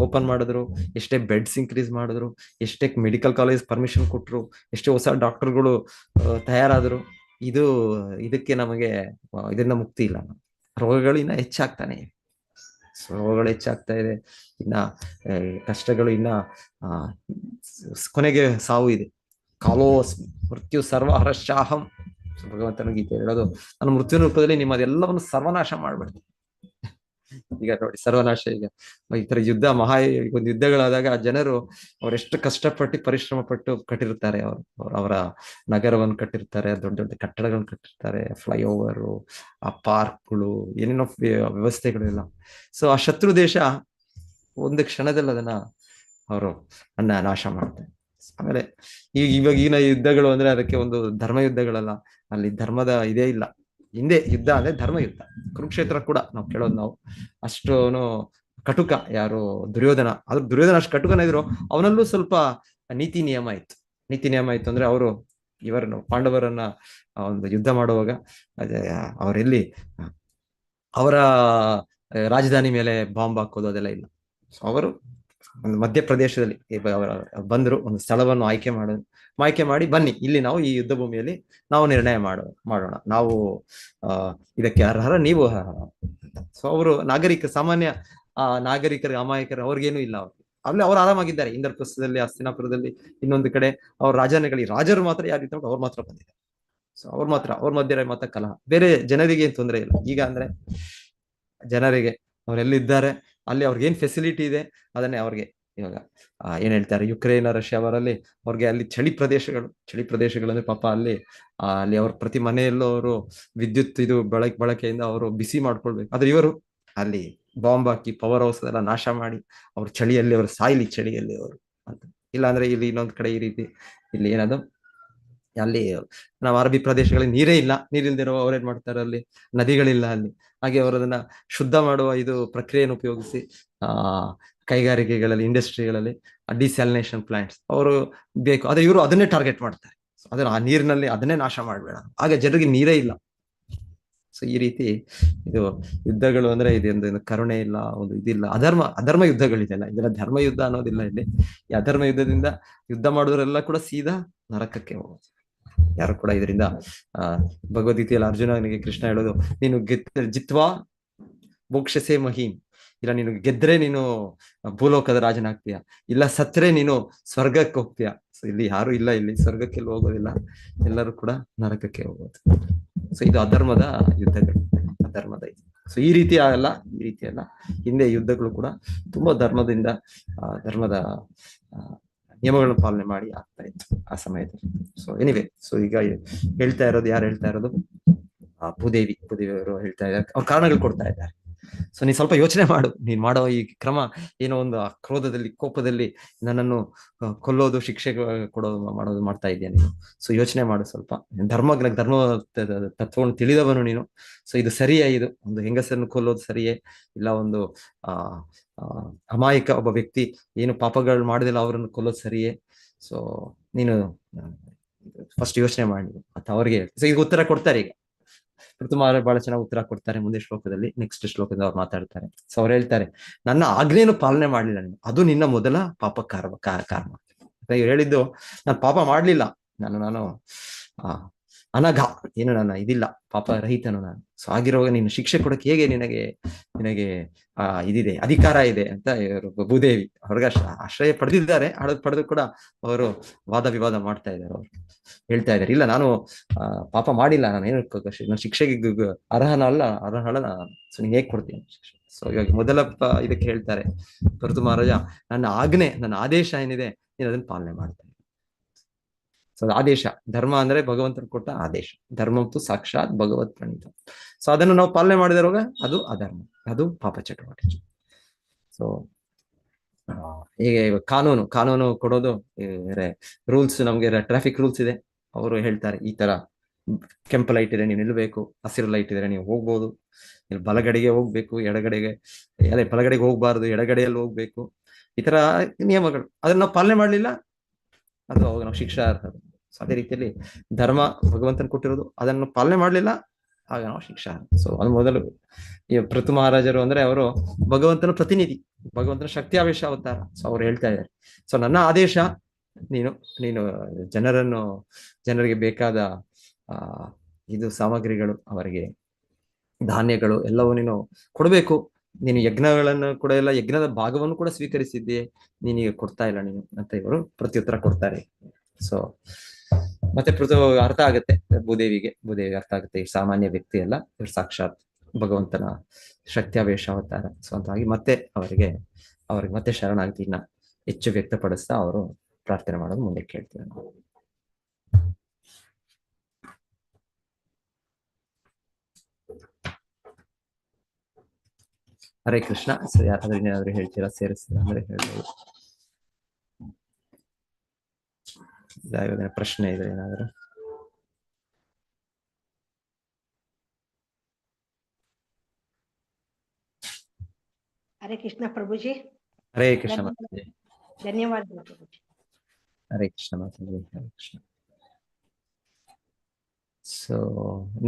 ಓಪನ್ ಮಾಡಿದ್ರು, ಎಷ್ಟೇ ಬೆಡ್ಸ್ ಇನ್ಕ್ರೀಸ್ ಮಾಡಿದ್ರು, ಎಷ್ಟೇ ಮೆಡಿಕಲ್ ಕಾಲೇಜ್ ಪರ್ಮಿಷನ್ ಕೊಟ್ರು, ಎಷ್ಟೇ ಹೊಸ ಡಾಕ್ಟರ್ಗಳು ತಯಾರಾದ್ರು, ಇದಕ್ಕೆ ನಮಗೆ ಇದರಿಂದ ಮುಕ್ತಿ ಇಲ್ಲ. ರೋಗಗಳು ಇನ್ನ ಹೆಚ್ಚಾಗ್ತಾನೆ ಇವೆ. ರೋಗಗಳು ಹೆಚ್ಚಾಗ್ತಾ ಇದೆ, ಇನ್ನ ಕಷ್ಟಗಳು, ಇನ್ನ ಕೊನೆಗೆ ಸಾವು ಇದೆ. ಕಾಲೋಸ್ಮಿ ಮೃತ್ಯು ಸರ್ವ ಹರಶಾಹಂ. ಭಗವಂತನ ಗೀತೆ ಹೇಳೋದು, ನಾನು ಮೃತ್ಯುವಿನ ರೂಪದಲ್ಲಿ ನಿಮ್ಮದೆಲ್ಲವನ್ನು ಸರ್ವನಾಶ ಮಾಡ್ಬಿಡ್ತೀನಿ. ಈಗ ನೋಡಿ, ಸರ್ವನಾಶ. ಈಗ ಈ ತರ ಒಂದು ಯುದ್ಧಗಳಾದಾಗ ಜನರು ಅವರೆಷ್ಟು ಕಷ್ಟಪಟ್ಟು ಪರಿಶ್ರಮ ಪಟ್ಟು ಕಟ್ಟಿರ್ತಾರೆ. ಅವರ ನಗರವನ್ನು ಕಟ್ಟಿರ್ತಾರೆ, ದೊಡ್ಡ ದೊಡ್ಡ ಕಟ್ಟಡಗಳನ್ನು ಕಟ್ಟಿರ್ತಾರೆ, ಫ್ಲೈಓವರು, ಆ ಪಾರ್ಕ್ಗಳು, ಏನೇನೋ ವ್ಯವಸ್ಥೆಗಳು ಎಲ್ಲ. ಸೊ ಆ ಶತ್ರು ದೇಶ ಒಂದು ಕ್ಷಣದಲ್ಲಿ ಅದನ್ನ ಅವರು ನಾಶ ಮಾಡ್ತಾರೆ. ಆಮೇಲೆ ಈಗಿನ ಯುದ್ಧಗಳು ಅಂದ್ರೆ ಅದಕ್ಕೆ ಒಂದು ಧರ್ಮ ಯುದ್ಧಗಳಲ್ಲ, ಅಲ್ಲಿ ಧರ್ಮದ ಇದೇ ಇಲ್ಲ. ಹಿಂದೆ ಯುದ್ಧ ಅಂದ್ರೆ ಧರ್ಮ ಯುದ್ಧ. ಕುರುಕ್ಷೇತ್ರ ಕೂಡ ನಾವು ಕೇಳೋದು, ನಾವು ಅಷ್ಟೋನು ಕಟುಕ ಯಾರು ದುರ್ಯೋಧನ, ಆದ್ರೂ ದುರ್ಯೋಧನ ಅಷ್ಟು ಕಟುಕನ ಇದ್ರು, ಅವನಲ್ಲೂ ಸ್ವಲ್ಪ ನೀತಿ ನಿಯಮ ಇತ್ತು ಅಂದ್ರೆ ಅವರು ಇವರನ್ನು ಪಾಂಡವರನ್ನ ಒಂದು ಯುದ್ಧ ಮಾಡುವಾಗ ಅವರೆಲ್ಲಿ ಅವರ ರಾಜಧಾನಿ ಮೇಲೆ ಬಾಂಬ್ ಹಾಕೋದು ಅದೆಲ್ಲ ಇಲ್ಲ. ಸೊ ಅವರು ಒಂದು ಮಧ್ಯಪ್ರದೇಶದಲ್ಲಿ ಬಂದ್ರು, ಒಂದು ಸ್ಥಳವನ್ನು ಆಯ್ಕೆ ಮಾಡಿ ಬನ್ನಿ, ಇಲ್ಲಿ ನಾವು ಈ ಯುದ್ಧ ಭೂಮಿಯಲ್ಲಿ ನಾವು ನಿರ್ಣಯ ಮಾಡೋಣ, ನಾವು ಇದಕ್ಕೆ ಅರ್ಹರ, ನೀವು ಅರ್ಹರ. ಸೊ ಅವರು ಸಾಮಾನ್ಯ ನಾಗರಿಕರಿಗೆ, ಅಮಾಯಕರು, ಅವ್ರಿಗೇನು ಇಲ್ಲ. ಅವ್ರು ಆರಾಮಾಗಿದ್ದಾರೆ. ಇಂದ್ರಪ್ರಸ್ಥದಲ್ಲಿ, ಹಸ್ತಿನಾಪುರದಲ್ಲಿ, ಇನ್ನೊಂದು ಕಡೆ ಅವ್ರ ರಾಜರು ಮಾತ್ರ ಯಾರಿದ್ರು ಅವ್ರು ಮಾತ್ರ ಬಂದಿದ್ದಾರೆ. ಸೊ ಅವ್ರ ಮಧ್ಯೆ ಮಾತ್ರ ಕಲಹ, ಬೇರೆ ಜನರಿಗೆ ಏನ್ ತೊಂದರೆ ಇಲ್ಲ. ಈಗ ಅಂದ್ರೆ ಜನರಿಗೆ ಅವರೆಲ್ಲಿದ್ದಾರೆ ಅಲ್ಲಿ ಅವ್ರಿಗೇನ್ ಫೆಸಿಲಿಟಿ ಇದೆ ಅದನ್ನೇ ಅವ್ರಿಗೆ ಇವಾಗ ಏನ್ ಹೇಳ್ತಾರೆ, ಯುಕ್ರೇನ್ ರಷ್ಯಾ ಅವರಲ್ಲಿ ಅವ್ರಿಗೆ ಅಲ್ಲಿ ಚಳಿ ಪ್ರದೇಶಗಳಂದ್ರೆ ಪಾಪ ಅಲ್ಲಿ ಅವ್ರ ಪ್ರತಿ ಮನೆಯಲ್ಲೂ ಅವರು ವಿದ್ಯುತ್ ಬಳಕೆಯಿಂದ ಅವರು ಬಿಸಿ ಮಾಡ್ಕೊಳ್ಬೇಕು. ಆದ್ರೆ ಇವರು ಅಲ್ಲಿ ಬಾಂಬ್ ಹಾಕಿ ಪವರ್ ಹೌಸ್ ಎಲ್ಲ ನಾಶ ಮಾಡಿ ಅವ್ರ ಚಳಿಯಲ್ಲಿ ಅವರು ಸಾಯ್ಲಿ, ಚಳಿಯಲ್ಲಿ ಅವರು ಅಂತ. ಇಲ್ಲಾಂದ್ರೆ ಇಲ್ಲಿ ಇನ್ನೊಂದ್ ಕಡೆ ಈ ರೀತಿ ಇಲ್ಲಿ ಏನದು, ಅಲ್ಲಿ ನಾವು ಅರಬ್ಬಿ ಪ್ರದೇಶಗಳಲ್ಲಿ ನೀರೇ ಇಲ್ಲ, ನೀರಿಲ್ದಿರೋ ಅವ್ರೇನ್ ಮಾಡ್ತಾರೆ, ಅಲ್ಲಿ ನದಿಗಳಿಲ್ಲ ಅಲ್ಲಿ. ಹಾಗೆ ಅವರದನ್ನ ಶುದ್ಧ ಮಾಡುವ ಪ್ರಕ್ರಿಯೆಯನ್ನು ಉಪಯೋಗಿಸಿ ಕೈಗಾರಿಕೆಗಳಲ್ಲಿ, ಇಂಡಸ್ಟ್ರಿಗಳಲ್ಲಿ ಡಿಸ್ಯಾಲಿನೇಷನ್ ಪ್ಲಾಂಟ್ಸ್ ಅವರು ಬೇಕು. ಆದ್ರೆ ಇವರು ಅದನ್ನೇ ಟಾರ್ಗೆಟ್ ಮಾಡ್ತಾರೆ. ಅದನ್ನ ಆ ನೀರಿನಲ್ಲಿ ಅದನ್ನೇ ನಾಶ ಮಾಡಬೇಡ, ಹಾಗೆ ಜನರಿಗೆ ನೀರೇ ಇಲ್ಲ. ಸೊ ಈ ರೀತಿ ಯುದ್ಧಗಳು ಅಂದ್ರೆ ಇದೊಂದು ಕರುಣೆ ಇಲ್ಲ, ಒಂದು ಇದಿಲ್ಲ, ಅಧರ್ಮ ಯುದ್ಧಗಳಿದೆಲ್ಲ. ಇದೆಲ್ಲ ಧರ್ಮ ಯುದ್ಧ ಅನ್ನೋದಿಲ್ಲ ಇಲ್ಲಿ. ಈ ಅಧರ್ಮ ಯುದ್ಧದಿಂದ ಯುದ್ಧ ಮಾಡೋರೆಲ್ಲ ಕೂಡ ಸೀದಾ ನರಕಕ್ಕೆ ಹೋಗೋದು. ಯಾರು ಕೂಡ ಇದರಿಂದ ಭಗವದ್ಗೀತೆಯಲ್ಲಿ ಅರ್ಜುನನಿಗೆ ಕೃಷ್ಣ ಹೇಳೋದು, ನೀನು ಜಿತ್ವಾ ಮೋಕ್ಷಸೆ ಮಹೀಂ, ಇಲ್ಲ ನೀನು ಗೆದ್ರೆ ನೀನು ಭೂಲೋಕದ ರಾಜನಾಗ್ತೀಯ, ಇಲ್ಲ ಸತ್ರೆ ನೀನು ಸ್ವರ್ಗಕ್ಕೆ ಹೋಗ್ತೀಯ. ಸೊ ಇಲ್ಲಿ ಯಾರು ಇಲ್ಲ, ಇಲ್ಲಿ ಸ್ವರ್ಗಕ್ಕೆಲ್ಲ ಹೋಗೋದಿಲ್ಲ, ಎಲ್ಲರೂ ಕೂಡ ನರಕಕ್ಕೆ ಹೋಗೋದು. ಸೊ ಇದು ಅಧರ್ಮದ ಯುದ್ಧಗಳು, ಅಧರ್ಮದ ಇದು. ಸೊ ಈ ರೀತಿ ಅಲ್ಲ ಹಿಂದೆ ಯುದ್ಧಗಳು ಕೂಡ ತುಂಬಾ ಧರ್ಮದ ನಿಯಮಗಳನ್ನು ಪಾಲನೆ ಮಾಡಿ ಆಗ್ತಾ ಇತ್ತು ಆ ಸಮಯದಲ್ಲಿ. ಸೊ ಎನಿವೆ, ಸೊ ಈಗ ಯಾರು ಹೇಳ್ತಾ ಇರೋದು, ಭೂದೇವಿ ಅವರು ಹೇಳ್ತಾ ಇದ್ದಾರೆ, ಅವ್ರ ಕಾರಣಗಳು ಕೊಡ್ತಾ ಇದ್ದಾರೆ. ಸೊ ನೀನ್ ಸ್ವಲ್ಪ ಯೋಚನೆ ಮಾಡು, ನೀನ್ ಮಾಡೋ ಈ ಕ್ರಮ ಏನೋ ಒಂದು ಆ ಕ್ರೋಧದಲ್ಲಿ, ಕೋಪದಲ್ಲಿ ನನ್ನನ್ನು ಕೊಲ್ಲೋದು, ಶಿಕ್ಷೆ ಕೊಡೋದು, ಮಾಡೋದು ಮಾಡ್ತಾ ಇದೆಯಾ ನೀನು. ಸೊ ಯೋಚನೆ ಮಾಡು ಸ್ವಲ್ಪ. ಧರ್ಮ ತತ್ವವನ್ನು ತಿಳಿದವನು ನೀನು. ಸೊ ಇದು ಸರಿಯೇ? ಇದು ಒಂದು ಹೆಂಗಸರನ್ನು ಕೊಲ್ಲೋದು ಸರಿಯೇ? ಇಲ್ಲ ಒಂದು ಆ ಅಮಾಯಕ ಒಬ್ಬ ವ್ಯಕ್ತಿ ಏನು ಪಾಪಗಳು ಮಾಡಿದಿಲ್ಲ ಅವರನ್ನು ಕೊಲ್ಲೋದು ಸರಿಯೇ? ಸೊ ನೀನು ಫಸ್ಟ್ ಯೋಚನೆ ಮಾಡಿ ಅಂತ ಅವ್ರಿಗೆ. ಸೊ ಈಗ ಉತ್ತರ ಕೊಡ್ತಾರೆ. ಈಗ ಋತುಮಾರ ಬಹಳ ಚೆನ್ನಾಗಿ ಉತ್ತರ ಕೊಡ್ತಾರೆ ಮುಂದೆ ಶ್ಲೋಕದಲ್ಲಿ. ನೆಕ್ಸ್ಟ್ ಶ್ಲೋಕದಲ್ಲಿ ಅವ್ರು ಮಾತಾಡ್ತಾರೆ. ಸೊ ಅವ್ರು ಹೇಳ್ತಾರೆ, ನನ್ನ ಆಜ್ಞೆಯನ್ನು ಪಾಲನೆ ಮಾಡ್ಲಿಲ್ಲ ನೀನು, ಅದು ನಿನ್ನ ಮೊದಲ ಪಾಪ ಕಾರಣ. ಇವ್ರು ಹೇಳಿದ್ದು, ನಾನು ಪಾಪ ಮಾಡ್ಲಿಲ್ಲ, ನಾನು ಅನಘ, ಏನು ನನ್ನ ಇದಿಲ್ಲ, ಪಾಪ ರಹಿತನು ನಾನು. ಸೊ ಆಗಿರುವಾಗ ನೀನು ಶಿಕ್ಷೆ ಕೊಡಕ್ಕೆ ಹೇಗೆ ನಿನಗೆ ಇದಿದೆ, ಅಧಿಕಾರ ಇದೆ ಅಂತ ಇವರು ಭೂದೇವಿ ಅವ್ರಿಗೆ ಆಶ್ರಯ ಪಡೆದಿದ್ದಾರೆ. ಪಡೆದು ಕೂಡ ಅವರು ವಾದ ವಿವಾದ ಮಾಡ್ತಾ ಇದ್ದಾರೆ. ಅವರು ಹೇಳ್ತಾ ಇದ್ದಾರೆ, ಇಲ್ಲ ನಾನು ಪಾಪ ಮಾಡಿಲ್ಲ, ನಾನು ಏನು ನಾನು ಶಿಕ್ಷೆಗೆ ಅರ್ಹನಲ್ಲ ನಾನು. ಸೊ ನೀನ್ ಹೇಗ್ ಕೊಡ್ತೀನಿ ಶಿಕ್ಷೆ? ಸೊ ಇವಾಗ ಮೊದಲ ಇದಕ್ಕೆ ಹೇಳ್ತಾರೆ ಪೃಥು ಮಹಾರಾಜ, ನನ್ನ ಆಜ್ಞೆ, ನನ್ನ ಆದೇಶ ಏನಿದೆ ನೀನು ಅದನ್ನ ಪಾಲನೆ ಮಾಡ್ತಾ. ಸೊ ಆದೇಶ, ಧರ್ಮ ಅಂದ್ರೆ ಭಗವಂತರು ಕೊಟ್ಟ ಆದೇಶ. ಧರ್ಮಂತು ಸಾಕ್ಷಾತ್ ಭಗವತ್ ಪ್ರಣೀತ. ಸೊ ಅದನ್ನು ನಾವು ಪಾಲನೆ ಮಾಡಿದವಾಗ ಅದು ಅಧರ್ಮ, ಅದು ಪಾಪ ಚಟುವಟಿಕೆ. ಸೊ ಹೀಗೆ ಕಾನೂನು ಕೊಡೋದು, ರೂಲ್ಸ್, ನಮ್ಗೆ ಟ್ರಾಫಿಕ್ ರೂಲ್ಸ್ ಇದೆ. ಅವರು ಹೇಳ್ತಾರೆ, ಈ ತರ ಕೆಂಪು ಲೈಟ್ ಇದೆ ನೀವು ನಿಲ್ಬೇಕು, ಹಸಿರು ಲೈಟ್ ಇದ್ರೆ ನೀವು ಹೋಗ್ಬೋದು, ಇಲ್ಲಿ ಬಲಗಡೆಗೆ ಹೋಗ್ಬೇಕು, ಎಡಗಡೆಗೆ ಬಲಗಡೆಗೆ ಹೋಗ್ಬಾರ್ದು, ಎಡಗಡೆಯಲ್ಲಿ ಹೋಗ್ಬೇಕು. ಈ ತರ ನಿಯಮಗಳು, ಅದನ್ನ ನಾವು ಪಾಲನೆ ಮಾಡ್ಲಿಲ್ಲ, ಅದು ಅವಾಗ ನಾವು ಶಿಕ್ಷೆ ಇರ್ತದೆ. ಸೊ ಅದೇ ರೀತಿಯಲ್ಲಿ ಧರ್ಮ ಭಗವಂತನ ಕೊಟ್ಟಿರೋದು, ಅದನ್ನು ಪಾಲನೆ ಮಾಡ್ಲಿಲ್ಲ, ಆಗ ನಾವು ಶಿಕ್ಷಾ. ಸೊ ಅದು ಮೊದಲು ಈ ಪೃಥು ಮಹಾರಾಜರು ಅಂದ್ರೆ ಅವರು ಭಗವಂತನ ಪ್ರತಿನಿಧಿ, ಭಗವಂತನ ಶಕ್ತಿಯಾವೇಶ ಅವತಾರ. ಸೊ ಅವ್ರು ಹೇಳ್ತಾ ಇದ್ದಾರೆ, ಸೊ ನನ್ನ ಆದೇಶ, ನೀನು ಜನರಿಗೆ ಬೇಕಾದ ಇದು ಸಾಮಗ್ರಿಗಳು, ಅವರಿಗೆ ಧಾನ್ಯಗಳು ಎಲ್ಲವೂ ನೀನು ಕೊಡಬೇಕು. ನೀನು ಯಜ್ಞಗಳನ್ನು ಕೂಡ ಎಲ್ಲ, ಯಜ್ಞದ ಭಾಗವನ್ನು ಕೂಡ ಸ್ವೀಕರಿಸಿದ್ದೆ, ನೀನೀಗ ಕೊಡ್ತಾ ಇಲ್ಲ ನೀನು ಅಂತ ಇವರು ಪ್ರತ್ಯುತ್ತರ ಕೊಡ್ತಾರೆ. ಸೊ ಮತ್ತೆ ಅರ್ಥ ಆಗುತ್ತೆ ಭೂದೇವಿಗೆ ಅರ್ಥ ಆಗುತ್ತೆ, ಈ ಸಾಮಾನ್ಯ ವ್ಯಕ್ತಿ ಅಲ್ಲ, ಇವ್ರು ಸಾಕ್ಷಾತ್ ಭಗವಂತನ ಶಕ್ತಿಯಾವೇಶ ಅವತಾರ. ಸೊ ಅಂತಾಗಿ ಮತ್ತೆ ಅವ್ರಿಗೆ ಮತ್ತೆ ಶರಣಾಗತಿನ ಹೆಚ್ಚು ವ್ಯಕ್ತಪಡಿಸ್ತಾ ಅವರು ಪ್ರಾರ್ಥನೆ ಮಾಡೋದು ಮುಂದೆ ಕೇಳ್ತೀವಿ ನಾವು. ಹರೇ ಕೃಷ್ಣ. ಸೊ ಯಾರಾದ್ರೂ ಹೇಳ್ತೀರಾ, ಸೇರಿಸ್ತೀರಾ ಅಂದ್ರೆ ಹೇಳ್ಬೋದು. ಪ್ರಶ್ನೆ ಇದೆ ಏನಾದ್ರು? ಹರೇ ಕೃಷ್ಣ ಪ್ರಭುಜಿ. ಹರೇ ಕೃಷ್ಣ ಮಾತಾಜಿ. ಧನ್ಯವಾದಗಳು ಪ್ರಭುಜಿ. ಹರೇ ಕೃಷ್ಣ ಮಾತಾಜಿ. Hare Krishna. So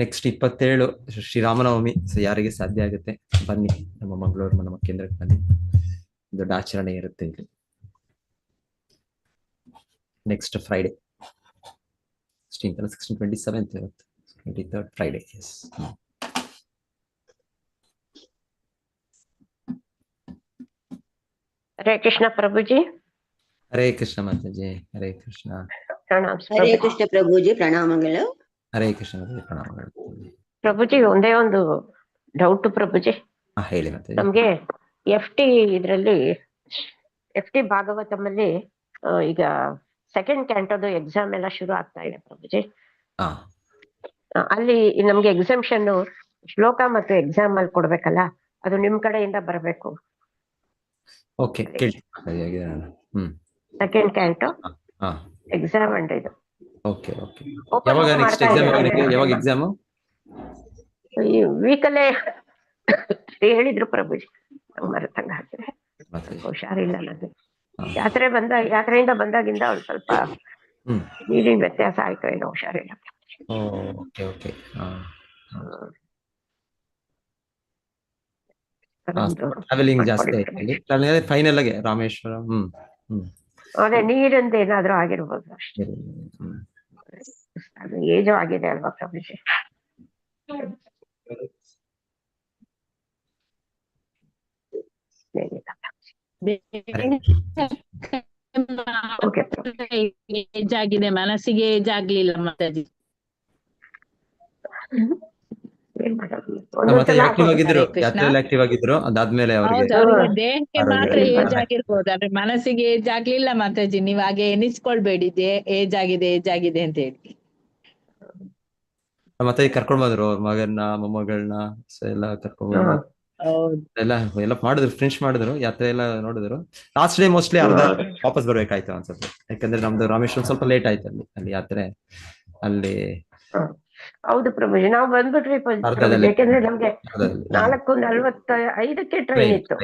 next 27 Sri Rama Navami. So ಯಾರಿಗೆ ಸಾಧ್ಯ ಆಗುತ್ತೆ ಬನ್ನಿ, ನಮ್ಮ ಮಂಗಳೂರು ನಮ್ಮ ಕೇಂದ್ರಕ್ಕೆ ಬನ್ನಿ, ದೊಡ್ಡ ಆಚರಣೆ ಇರುತ್ತೆ ಇಲ್ಲಿ. ನೆಕ್ಸ್ಟ್ ಫ್ರೈಡೆ 27th ಇರುತ್ತೆ, 23rd Friday. S. Hare Krishna ಪ್ರಭುಜಿ. Hare Krishna ಮಾತಾಜಿ. ಹರೇ ಕೃಷ್ಣ. ಹರೇ ಕೃಷ್ಣ ಪ್ರಭುಜಿ, ಪ್ರಣಾಮಗಳು. ಹರೇ ಕೃಷ್ಣ ಪ್ರಣಾಮಗಳು. ಪ್ರಭುಜಿ, ಒಂದೇ ಒಂದು ಡೌಟ್ ಪ್ರಭುಜಿ. ಹೇಳಿ ಮಾತಾಜಿ. ನಮ್ಗೆ ಎಫ್ ಟಿ ಭಾಗವತಮಲ್ಲಿ ಈಗ ಸೆಕೆಂಡ್ ಕ್ಯಾಂಟೋದು ಎಕ್ಸಾಮ್ ಎಲ್ಲ ಶುರು ಆಗ್ತಾ ಇದೆ ಪ್ರಭುಜಿ. ಅಲ್ಲಿ ನಮ್ಗೆ ಎಕ್ಸಾಮ್ಷನ್ ಶ್ಲೋಕ ಮತ್ತು ಎಕ್ಸಾಮ್ ಅಲ್ಲಿ ಕೊಡ್ಬೇಕಲ್ಲ, ಅದು ನಿಮ್ ಕಡೆಯಿಂದ ಬರ್ಬೇಕು. ಓಕೆ, ಸೆಕೆಂಡ್ ಕ್ಯಾಂಟೋ ಎಕ್ಸಾಮ್ ಅಂಡ್ ಇದು. Okay okay. ಯಾವಾಗ ನೆಕ್ಸ್ಟ್ ಎಕ್ಸಾಮ್? ಯಾವಾಗ ಎಕ್ಸಾಮ್? ಈ ವೀಕಲ್ಲೇ ಹೇಳಿದ್ರು ಪ್ರಭುಜಿ, ನಂಗೆ ಮರೆತಂಗ ಹಾಕಿದ್ರೆ ಹುಷಾರಿಲ್ಲ ನನಗೆ. ಯಾತ್ರೆಯಿಂದ ಬಂದಾಗಿಂದ ಒಂದ್ ಸ್ವಲ್ಪ ನೀರಿನ ವ್ಯತ್ಯಾಸ ಆಯ್ತು, ಏನೋ ಹುಷಾರಿಲ್ಲ. Okay okay. ಟ್ರಾವೆಲಿಂಗ್ ಜಾಸ್ತಿ ಆಯ್ತು ಫೈನಲ್ ಆಗಿ ರಾಮೇಶ್ವರಂ. ಅದೇ ನೀರಿಂದ ಏನಾದ್ರೂ ಆಗಿರ್ಬೋದು ಅಷ್ಟೇ. ಅದು ಏಜು ಆಗಿದೆ ಅಲ್ವಾ ಪ್ರಭುಜಿ? ಏಜ್ ಆಗಿದೆ, ಮನಸ್ಸಿಗೆ ಏಜ್ ಆಗ್ಲಿಲ್ಲ ಮಾತಾಜಿ. ಆಕ್ಟಿವ್ ಆಗಿದ್ರು, ಅದಾದ್ಮೇಲೆ ದೇಹಕ್ಕೆ ಮಾತ್ರ ಏಜ್ ಆಗಿರ್ಬೋದು, ಆದ್ರೆ ಮನಸ್ಸಿಗೆ ಏಜ್ ಆಗ್ಲಿಲ್ಲ ಮಾತಾಜಿ. ನೀವ್ ಹಾಗೆ ಎನಿಸ್ಕೊಳ್ಬೇಡಿ ಏಜ್ ಆಗಿದೆ ಅಂತ ಹೇಳಿ. ಮತ್ತೆ ಕರ್ಕೊಂಡ್ ಬಂದ್ರು ಅವ್ರ ಮಗನ್ನ ಮೊಮ್ಮಗಳನ್ನ ಎಲ್ಲ ಕರ್ಕೊಂಡ್ ಬಂದ್ರು. ಹೌದು. ಎಲ್ಲ ಎಲ್ಲ ಮಾಡಿದ್ರು, ಫಿನಿಶ್ ಮಾಡಿದ್ರು, ಯಾತ್ರೆ ಎಲ್ಲ ನೋಡಿದ್ರು. ಲಾಸ್ಟ್ ಡೇ ಮೋಸ್ಟ್ಲಿ ಅರ್ಧ ವಾಪಸ್ ಬರ್ಬೇಕಾಯ್ತು ಅನ್ಸುತ್ತೆ, ಯಾಕಂದ್ರೆ ನಮ್ದು ರಾಮೇಶ್ವರಂ ಸ್ವಲ್ಪ ಲೇಟ್ ಆಯ್ತು ಅಲ್ಲಿ ಯಾತ್ರೆ ಅಲ್ಲಿ ಹೌದು ಪ್ರಭುಜಿ, ನಾವು ಬಂದ್ಬಿಟ್ವಿ ಪ್ರಭುಜಿ, ಯಾಕೆಂದ್ರೆ ನಮ್ಗೆ 4:45 ಟ್ರೈನ್ ಇತ್ತು.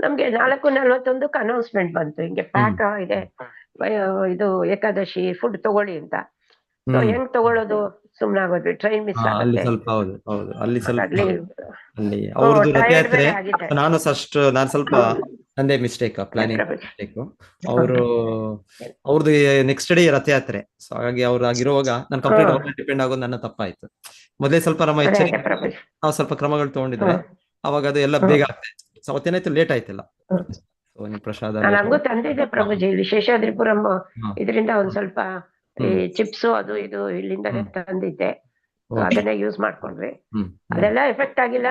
ನಮ್ಗೆ 4:41 ಅನೌನ್ಸ್ಮೆಂಟ್ ಬಂತು, ಹಿಂಗೆ ಪ್ಯಾಕ್ ಇದೆ, ಇದು ಏಕಾದಶಿ ಫುಡ್ ತಗೊಳ್ಳಿ ಅಂತ. ಹೆಂಗ್ ತಗೊಳ್ಳೋದು, ಸುಮ್ನಾಗೋದ್ವಿ, ಟ್ರೈನ್ ಮಿಸ್ ಅಲ್ಲಿ ಆಗುತ್ತೆ. ಸ್ವಲ್ಪ ಹೌದು ಅಲ್ಲಿ ಸ್ವಲ್ಪ ಅಲ್ಲಿ ಅಲ್ಲಿ ಅವ್ರದ್ದು ರಥಯಾತ್ರೆ, ಆಗಿದೆ. ನಾನು ಸ್ವಲ್ಪ ನಂದೇ ಮಿಸ್ಟೇಕ್, ಪ್ಲಾನಿಂಗ್ ಮಿಸ್ಟೇಕ್. ಅವ್ರದ್ದು ನೆಕ್ಸ್ಟ್ ಡೇ ರಥಯಾತ್ರೆ, ಸೊ ಹಾಗಾಗಿ ಅವ್ರು ಆಗಿರುವಾಗ ನಾನು ಕಂಪ್ಲೀಟ್ ಅವ್ರ ಡಿಪೆಂಡ್ ಆಗೋದು ನನ್ನ ತಪ್ಪಾಯ್ತು. ಮೊದಲೇ ಸ್ವಲ್ಪ ನಮ್ಮ ಇಚ್ಛೆ ನಾವು ಸ್ವಲ್ಪ ಕ್ರಮಗಳು ತಗೊಂಡಿದ್ರೆ ಅವಾಗ ಅದು ಎಲ್ಲ ಬೇಗ ಆಗ್ತಾಯಿತ್ತು. ಸೊ ಅವತ್ತೇನಾಯ್ತು, ಲೇಟ್ ಆಯ್ತಿಲ್ಲ. ಸೊ ನಿಮ್ ಪ್ರಸಾದ ನಮಗೂ ತಂದಿದ್ದೆ ಪ್ರಭುಜಿ, ಇಲ್ಲಿ ಶೇಷಾದ್ರಿಪುರಂ ಇದರಿಂದ ಒಂದ್ ಸ್ವಲ್ಪ ಈ ಚಿಪ್ಸ್ ಅದು ಇದು ಇಲ್ಲಿಂದ ತಂದಿದ್ದೆ, ಅದನ್ನೇ ಯೂಸ್ ಮಾಡ್ಕೊಂಡ್ವಿ. ಅದೆಲ್ಲ ಎಫೆಕ್ಟ್ ಆಗಿಲ್ಲ.